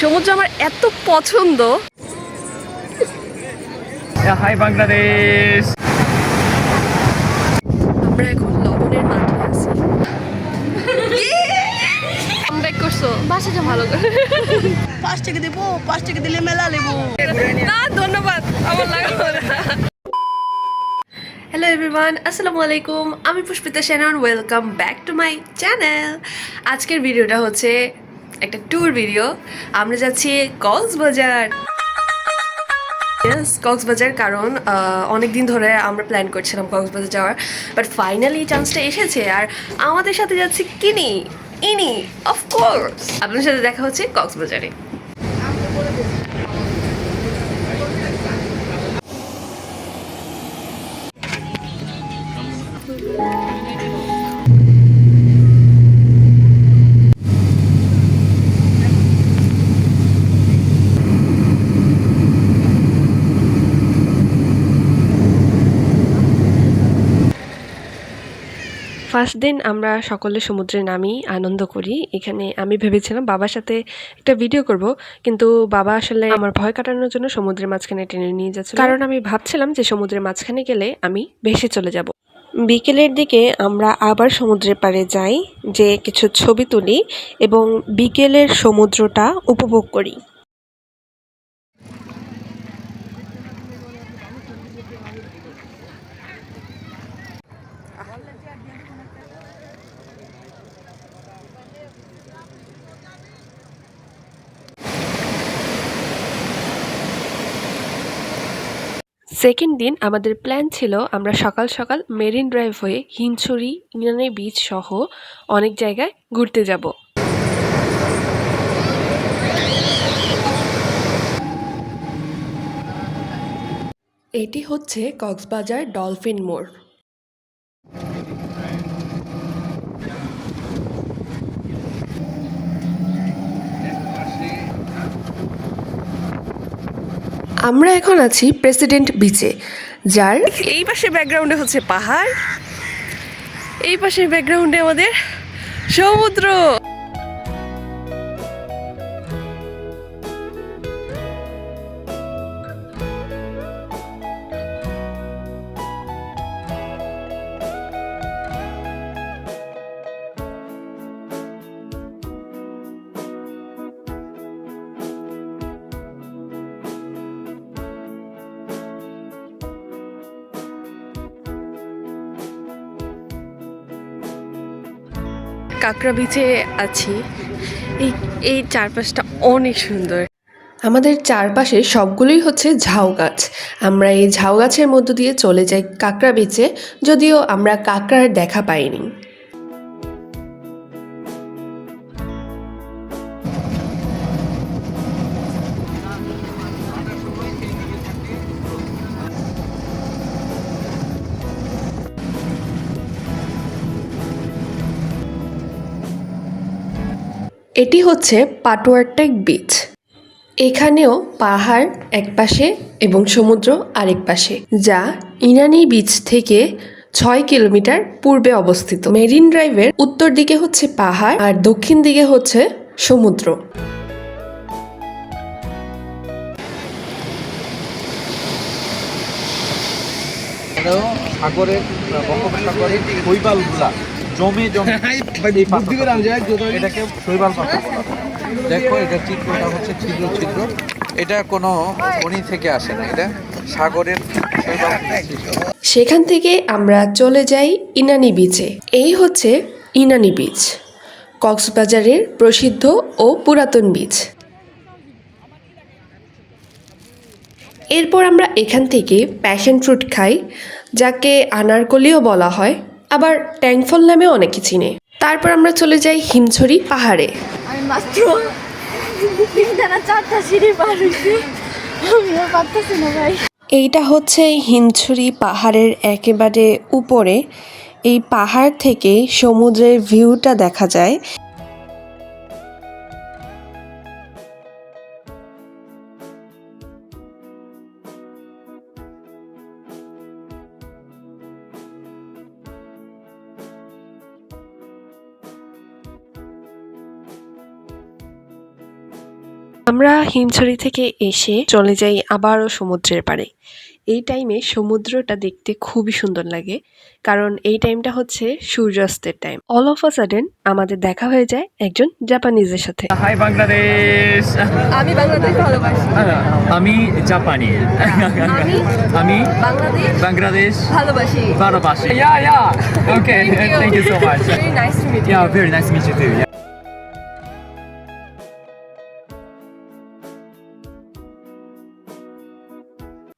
সমুদ্র আমার এত পছন্দ। হাই বাংলাদেশ। আমরা এখন লবণের মাঠে আছি। কামব্যাক করছো বাসা যা ভালো করে। 5 টাকা দেবো, 5 টাকা দিলে মেলা নেবো। না ধন্যবাদ, আমার লাগবে না। হ্যালো এভরিওয়ান, আসসালামু আলাইকুম। আমি Pushpita Sanon, welcome back to my channel. আজকের ভিডিওটা হচ্ছে একটা ট্যুর ভিডিও। আমরা যাচ্ছি কক্সবাজার। কক্সবাজার কারণ অনেক দিন ধরে আমরা প্ল্যান করছিলাম কক্সবাজার যাওয়ার, বাট ফাইনালি চান্সটা এসেছে। আর আমাদের সাথে যাচ্ছে ইনি অফকোর্স। আপনার সাথে দেখা হচ্ছে কক্সবাজারে। ফার্স্ট দিন আমরা সকলে সমুদ্রে নামি, আনন্দ করি। এখানে আমি ভেবেছিলাম বাবার সাথে একটা ভিডিও করব, কিন্তু বাবা আসলে আমার ভয় কাটানোর জন্য সমুদ্রের মাঝখানে টেনে নিয়ে যাচ্ছে, কারণ আমি ভাবছিলাম যে সমুদ্রের মাঝখানে গেলে আমি ভেসে চলে যাব। বিকেলের দিকে আমরা আবার সমুদ্রের পাড়ে যাই, যে কিছু ছবি তুলি এবং বিকেলের সমুদ্রটা উপভোগ করি। সেকেন্ড দিন আমাদের প্ল্যান ছিল আমরা সকাল সকাল মেরিন ড্রাইভ হয়ে হিমছড়ি, ইনানি বিচ সহ অনেক জায়গায় ঘুরতে যাব। এটি হচ্ছে কক্সবাজার ডলফিন মোড়। আমরা এখন আছি প্রেসিডেন্ট বিচে, যার এই পাশে ব্যাকগ্রাউন্ডে হচ্ছে পাহাড়, এই পাশে ব্যাকগ্রাউন্ডে আমাদের সমুদ্র। কাঁকড়া বিচে আছি। এই চারপাশটা অনেক সুন্দর। আমাদের চারপাশে সবগুলোই হচ্ছে ঝাউ গাছ। আমরা এই ঝাউ গাছের মধ্য দিয়ে চলে যাই কাঁকড়া বিচে, যদিও আমরা কাঁকড়ার দেখা পাইনি। এটি হচ্ছে পাটুয়ারটেক বিচ। এখানেও পাহাড় একপাশে এবং সমুদ্র আরেক পাশে, যা ইনানি বিচ থেকে 6 কিলোমিটার পূর্বে অবস্থিত। মেরিন ড্রাইভের উত্তর দিকে হচ্ছে পাহাড় আর দক্ষিণ দিকে হচ্ছে সমুদ্র। সাগরের বঙ্গোপসাগরের শৈবালগুলা জমে জমে এটাকে শৈবাল পাথর বলা হয়। দেখো এটা চিত্রটা হচ্ছে ছিদ্র ছিদ্র, এটা কোনো খনি থেকে আসে না, এটা সাগরের শৈবাল থেকে সৃষ্ট। সেখান থেকে আমরা চলে যাই ইনানি বিচে। এই হচ্ছে ইনানি বিচ, কক্সবাজারের প্রসিদ্ধ ও পুরাতন বিচ। এরপর আমরা এখান থেকে প্যাশন ফ্রুট খাই, যাকে আনারকলিও বলা হয়, আবার ট্যাংফল নামেও অনেকে চিনে। তারপর আমরা চলে যাই হিমছড়ি পাহাড়ে। আমি মাত্র 3টা না 4টা সিঁড়ি পার হয়েছি, আমিও পারতেছি না ভাই। এইটা হচ্ছে হিমছড়ি পাহাড়ের একেবারে উপরে। এই পাহাড় থেকে সমুদ্রের ভিউটা দেখা যায়। আমরা হিমছড়ি থেকে এসে চলে যাই আবারও সমুদ্রের পাড়ে। এই টাইমে সমুদ্রটা দেখতে খুবই সুন্দর লাগে, কারণ এই টাইমটা হচ্ছে সূর্যাস্তের time. All of a sudden আমাদের দেখা হয়ে যায় একজন জাপানিজের সাথে। হাই বাংলাদেশ। আমি বাংলাদেশ ভালোবাসি। আমি জাপানি। আমি বাংলাদেশ ভালোবাসি। ভালোবাসি। Okay, thank you so much. Very nice to meet you. Yeah, very nice to meet you too. Yeah.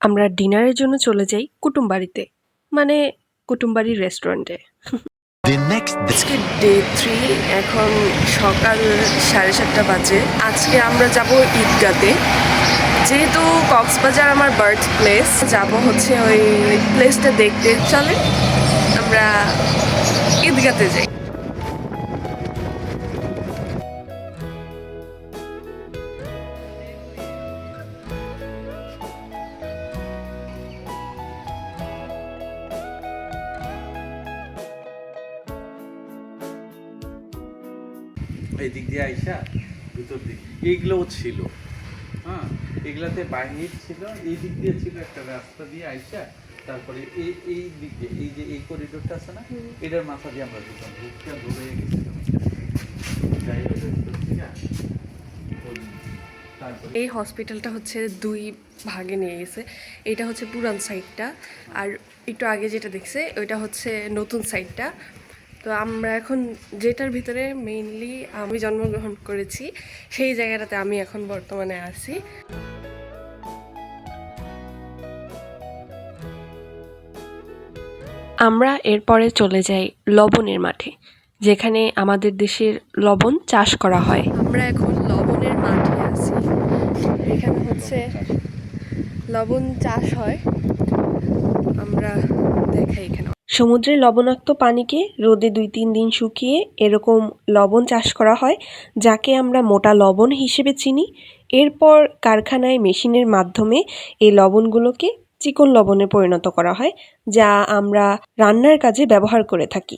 আমরা ডিনারের জন্য চলে যাই কুটুমবাড়িতে, মানে কুটুমবাড়ির রেস্টুরেন্টে। আজকে ডে 3, এখন সকাল 7:30 বাজে। আজকে আমরা যাব ঈদগাতে। যেহেতু কক্সবাজার আমার বার্থ প্লেস, যাব হচ্ছে ওই প্লেসটা দেখতে। চলে আমরা ঈদগাতে যাই। এই দিক দিয়ে আইসা ভিতর দিক এইগুলোও ছিল, হ্যাঁ এগুলাতে বাহির ছিল, এই দিক দিয়ে ছিল একটা রাস্তা দিয়ে আইসা, তারপরে এই দিক দিয়ে এই যে এই করিডোরটা আছে না, এটার মাথা দিয়ে আমরা ঢুকলাম, ঢুকতে ধরে গেছিলাম। এই হসপিটালটা হচ্ছে 2 ভাগে নিয়ে গেছে। এটা হচ্ছে পুরান সাইডটা, আর একটু আগে যেটা দেখছে ওইটা হচ্ছে নতুন সাইডটা। তো আমরা এখন যেটার ভিতরে মেইনলি আমি জন্মগ্রহণ করেছি সেই জায়গাটাতে আমি এখন বর্তমানে আছি। আমরা এরপরে চলে যাই লবণের মাঠে, যেখানে আমাদের দেশের লবণ চাষ করা হয়। আমরা এখন লবণের মাঠে আছি। এখানে হচ্ছে লবণ চাষ হয়। আমরা দেখাই এখানে সমুদ্রের লবণাক্ত পানিকে রোদে 2-3 দিন শুকিয়ে এরকম লবণ চাষ করা হয়, যাকে আমরা মোটা লবণ হিসেবে চিনি। এরপর কারখানায় মেশিনের মাধ্যমে এই লবণগুলোকে চিকন লবণে পরিণত করা হয়, যা আমরা রান্নার কাজে ব্যবহার করে থাকি।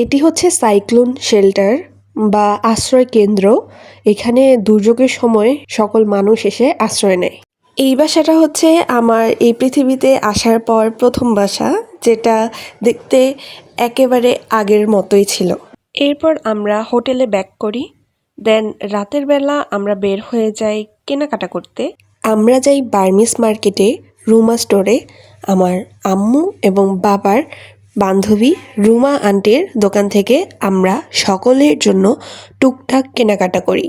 এটি হচ্ছে সাইক্লোন শেল্টার বা আশ্রয় কেন্দ্র। এখানে দুর্যোগের সময় সকল মানুষ এসে আশ্রয় নেয়। এই বাসাটা হচ্ছে আমার এই পৃথিবীতে আসার পর প্রথম বাসা, যেটা দেখতে একেবারে আগের মতোই ছিল। এরপর আমরা হোটেলে ব্যাক করি। দেন রাতের বেলা আমরা বের হয়ে যাই কেনাকাটা করতে। আমরা যাই বার্মিস মার্কেটে, রুমা স্টোরে। আমার আম্মু এবং বাবার বান্ধবী রুমা আন্টির দোকান থেকে আমরা সকলের জন্য টুকটাক কেনাকাটা করি।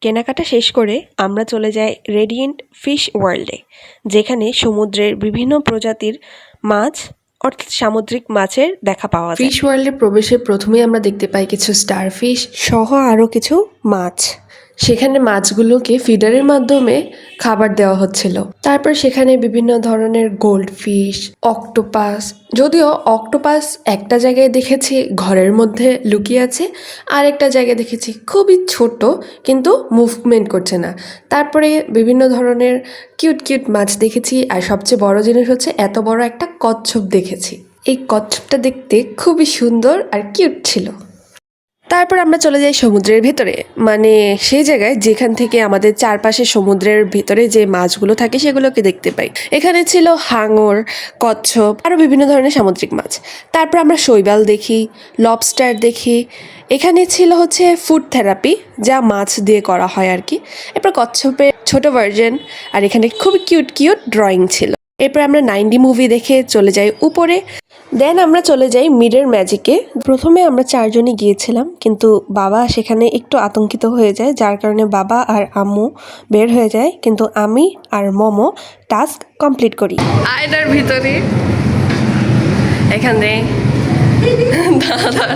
কেনাকাটা শেষ করে আমরা চলে যাই রেডিয়েন্ট ফিশ ওয়ার্ল্ডে, যেখানে সমুদ্রের বিভিন্ন প্রজাতির মাছ অর্থাৎ সামুদ্রিক মাছের দেখা পাওয়া যায়। ফিশ ওয়ার্ল্ডে প্রবেশের প্রথমেই আমরা দেখতে পাই কিছু স্টারফিশ সহ আরও কিছু মাছ। সেখানে মাছগুলোকে ফিডারের মাধ্যমে খাবার দেওয়া হচ্ছিল। তারপর সেখানে বিভিন্ন ধরনের গোল্ড ফিশ, অক্টোপাস, যদিও অক্টোপাস একটা জায়গায় দেখেছি ঘরের মধ্যে লুকিয়ে আছে, আর একটা জায়গায় দেখেছি খুবই ছোট কিন্তু মুভমেন্ট করছে না। তারপরে বিভিন্ন ধরনের কিউট কিউট মাছ দেখেছি, আর সবচেয়ে বড় জিনিস হচ্ছে এত বড় একটা কচ্ছপ দেখেছি। এই কচ্ছপটা দেখতে খুবই সুন্দর আর কিউট ছিল। তারপর আমরা চলে যাই সমুদ্রের ভেতরে, মানে সেই জায়গায় যেখান থেকে আমাদের চারপাশে সমুদ্রের ভিতরে যে মাছগুলো থাকে সেগুলোকে দেখতে পাই। এখানে ছিল হাঙর, কচ্ছপ, আরও বিভিন্ন ধরনের সামুদ্রিক মাছ। তারপর আমরা শৈবাল দেখি, লবস্টার দেখি। এখানে ছিল হচ্ছে ফুড থেরাপি, যা মাছ দিয়ে করা হয় আর কি। এরপর কচ্ছপের ছোট ভার্জন, আর এখানে খুবই কিউট কিউট ড্রয়িং ছিল। এরপর আমরা 9D মুভি দেখে চলে যাই উপরে। দেন আমরা চলে যাই মিডের ম্যাজিকে। প্রথমে আমরা 4 জনই গিয়েছিলাম, কিন্তু বাবা সেখানে একটু আতঙ্কিত হয়ে যায়, যার কারণে বাবা আর আম্মু বের হয়ে যায়, কিন্তু আমি আর মোমো টাস্ক কমপ্লিট করি। আয়নার ভিতরে এখানে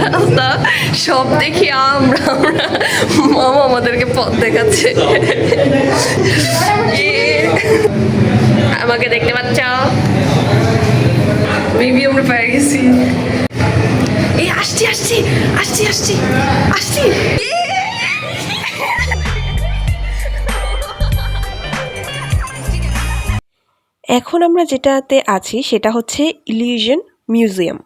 রাস্তা সব দেখি আমরা, মোমো আমাদেরকে পথ দেখাচ্ছে। আমাকে দেখতে পাচ্ছ? মেবি আমরা পেয়ে গেছি। এই আসছি আসছি আসছি আসছি আসছি। এখন আমরা যেটাতে আছি সেটা হচ্ছে ইলিউশন মিউজিয়াম।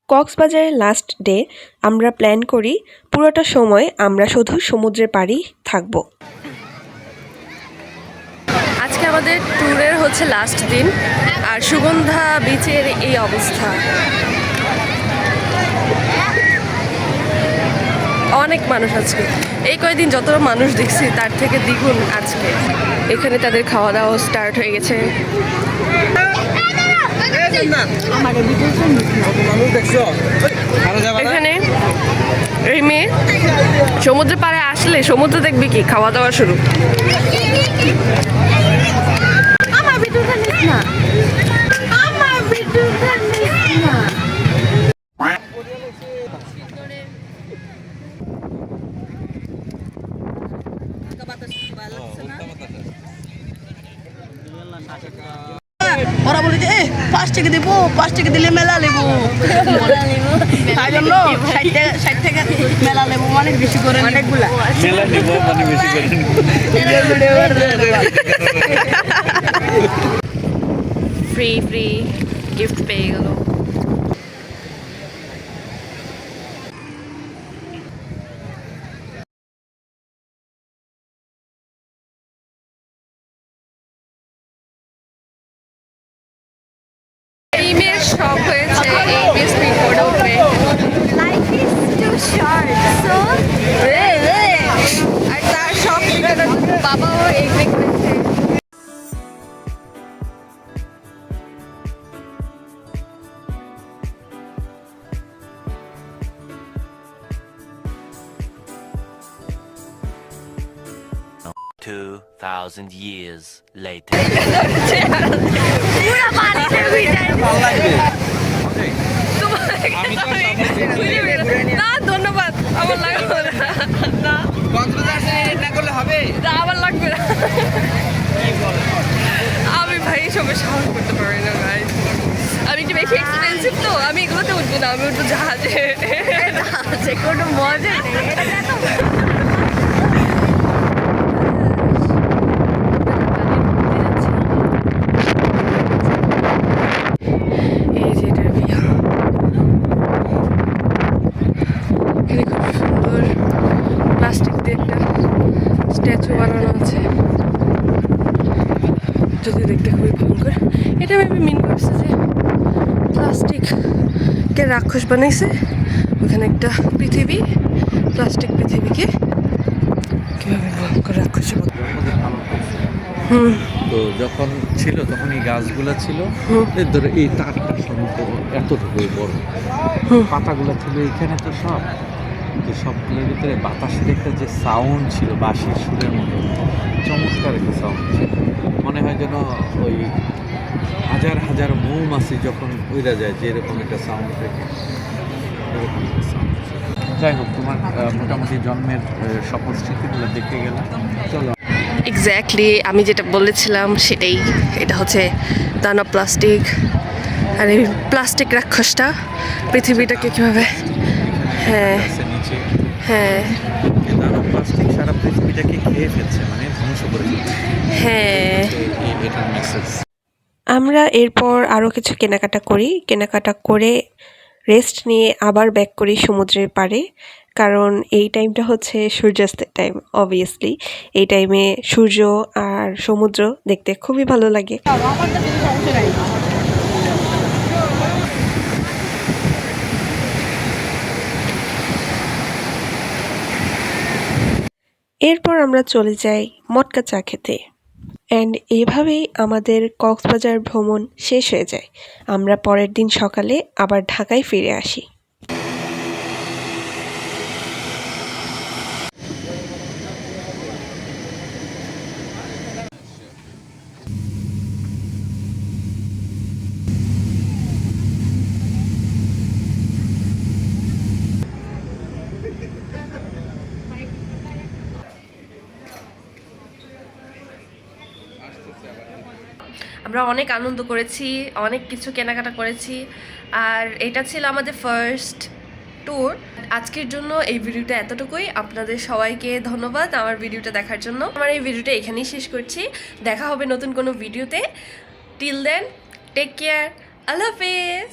কক্সবাজারের লাস্ট ডে আমরা প্ল্যান করি পুরোটা সময় আমরা শুধু সমুদ্রের পাড়েই থাকব। আজকে আমাদের ট্যুরের হচ্ছে লাস্ট দিন, আর সুগন্ধা বিচের এই অবস্থা। অনেক মানুষ আজকে, এই কয়েকদিন যতটা মানুষ দেখছি তার থেকে দ্বিগুণ আজকে। এখানে তাদের খাওয়া দাওয়া স্টার্ট হয়ে গেছে। এখানে এই মেয়ে সমুদ্রে পাড়ে আসলে সমুদ্র দেখবি কি খাওয়া দাওয়া শুরু। আমার ভিডিওটা নিস না, আমার ভিডিওটা নিস না। ওরা বলে যে 5 টাকা দেবো, 5 টাকা দিলে মেলা নেবো। তাই জন্য 60 টাকা মেলা নেবো, অনেক বেশি করে অনেকগুলা মেলা নিব মানে বেশি করে ফ্রি ফ্রি গিফট পেয়ে গেল। এই মেয়ের শখ হয়েছে এই মেয়ে স্পিডবোর্ডে উঠবে। Life is too short, so আর তার শখ বাবাও এগ্রি করেছে। $2,000 years later. পুরো পানিতে ভিজে। না ধন্যবাদ, আমার লাগবে না। আমার লাগবে না। আমি ভাই সবে সাহস করতে পারি না ভাই, আমি একটু বেশি এক্সপেন্সিভ তো, আমি এগুলোতে উঠবো না, আমি উঠবো জাহাজে। যে কোনো মজা নেই, এটা দেখো। এই যে এটার ভিউ, এখানে খুব সুন্দর প্লাস্টিক দিয়ে একটা স্ট্যাচু বানানো আছে, যদি দেখতে খুবই ভয়ঙ্কর। এটা আমি মিন করছি যে প্লাস্টিককে রাক্ষস বানাইছে, ওখানে একটা পৃথিবী, প্লাস্টিক পৃথিবীকে কীভাবে ভয়ঙ্কর রাক্ষসে তো যখন ছিল তখন এই গাছগুলা ছিল, এই ধরো এই তারটা সম্ভবত এতটুকু বড়, পাতাগুলো ছিল এখানে, তো সব তো সবগুলোর ভিতরে বাতাসের একটা যে সাউন্ড ছিল বাঁশির সুরের মতো, চমৎকার একটা সাউন্ড ছিল। মনে হয় যেন ওই হাজার হাজার মৌমাছি যখন উড়ে যায় যেরকম একটা সাউন্ড থাকে, এরকম একটা সাউন্ড। যাই হোক, তোমার মোটামুটি জন্মের সকল স্মৃতিগুলো দেখে গেলাম। চলো। এক্স্যাক্টলি আমি যেটা বলেছিলাম সেটাই, এটা হচ্ছে দানা প্লাস্টিক, আর এই প্লাস্টিক রাক্ষসটা পৃথিবীটাকে কীভাবে, হ্যাঁ নিচে হ্যাঁ দানব প্লাস্টিক সারা পৃথিবীটাকে খেয়ে ফেলছে, মানে ধ্বংস করে ফেলছে, হ্যাঁ। এটার মেসেজ। আমরা এরপর আরও কিছু কেনাকাটা করি, কেনাকাটা করে রেস্ট নিয়ে আবার ব্যাক করি সমুদ্রের পাড়ে, কারণ এই টাইমটা হচ্ছে সূর্যাস্তের টাইম। অবভিয়াসলি এই টাইমে সূর্য আর সমুদ্র দেখতে খুবই ভালো লাগে। এরপর আমরা চলে যাই মটকা চা খেতে। অ্যান্ড এভাবেই আমাদের কক্সবাজার ভ্রমণ শেষ হয়ে যায়। আমরা পরের দিন সকালে আবার ঢাকায় ফিরে আসি। আমরা অনেক আনন্দ করেছি, অনেক কিছু কেনাকাটা করেছি, আর এটা ছিল আমাদের ফার্স্ট ট্যুর। আজকের জন্য এই ভিডিওটা এতটুকুই। আপনাদের সবাইকে ধন্যবাদ আমার ভিডিওটা দেখার জন্য। আমার এই ভিডিওটা এখানেই শেষ করছি। দেখা হবে নতুন কোনো ভিডিওতে। টিল দেন, টেক কেয়ার, আল্লাহ হাফেজ।